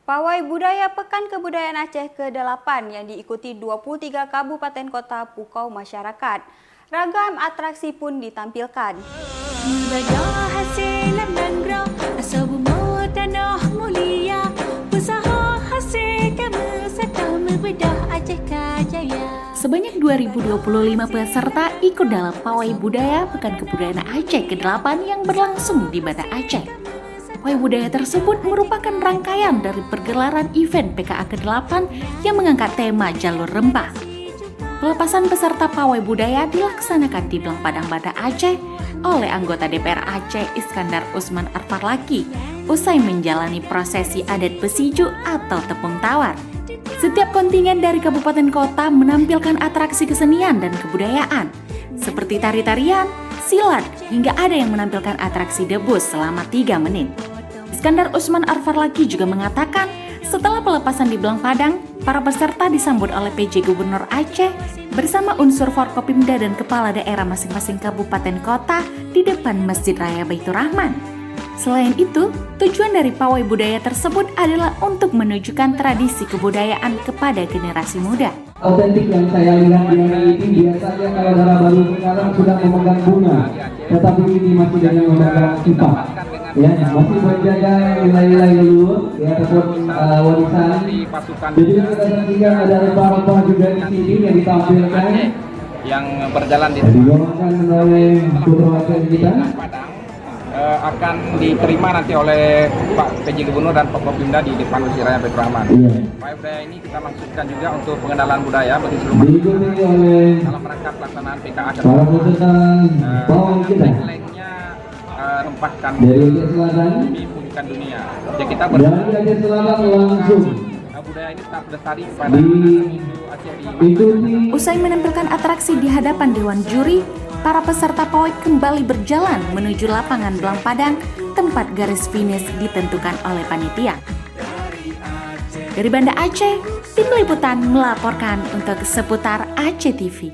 Pawai Budaya Pekan Kebudayaan Aceh ke-8 yang diikuti 23 kabupaten kota pukau masyarakat. Ragam atraksi pun ditampilkan. Sebanyak 2025 peserta ikut dalam Pawai Budaya Pekan Kebudayaan Aceh ke-8 yang berlangsung di Banda Aceh. Pawai budaya tersebut merupakan rangkaian dari pergelaran event PKA ke-8 yang mengangkat tema Jalur Rempah. Pelepasan peserta pawai budaya dilaksanakan di Blang Padang Banda Aceh oleh anggota DPR Aceh Iskandar Usman Arfarlaki usai menjalani prosesi adat besiju atau tepung tawar. Setiap kontingen dari kabupaten kota menampilkan atraksi kesenian dan kebudayaan seperti tari-tarian, silat, hingga ada yang menampilkan atraksi debus selama 3 menit. Iskandar Usman Arfarlaki juga mengatakan setelah pelepasan di Blang Padang, para peserta disambut oleh PJ Gubernur Aceh bersama unsur Forkopimda dan kepala daerah masing-masing kabupaten kota di depan Masjid Raya Baitur Rahman. Selain itu, tujuan dari pawai budaya tersebut adalah untuk menunjukkan tradisi kebudayaan kepada generasi muda. Otentik yang saya lihat di hari ini biasanya kalau darah baru sekarang sudah memegang bunga, tetapi ini masih dengan memegang sifat, ya masih menjaga nilai-nilai leluhur, ya ataupun warisan. Jadi kita saksikan ada rempah-rempah juga di sini yang ditampilkan, yang berjalan di dibawakan oleh putra wakil kita. Akan diterima nanti oleh Pak PJ Gubernur dan Forkopimda di depan Masjid Raya Baitur Rahman. Pawai budaya ini kita maksudkan juga untuk pengenalan budaya bagi seluruh masyarakat dalam rangka pelaksanaan PKA para peserta pawai kita. Lainnya rempahkan Dari Aceh Selatan, bukan dunia. Jadi kita dari Aceh Selatan langsung budaya ini tetap lestari pada Aceh di ikuti. Usai menampilkan atraksi di hadapan Dewan Juri, para peserta pawai kembali berjalan menuju lapangan Blang Padang, tempat garis finish ditentukan oleh panitia. Dari Banda Aceh, tim liputan melaporkan untuk seputar Aceh TV.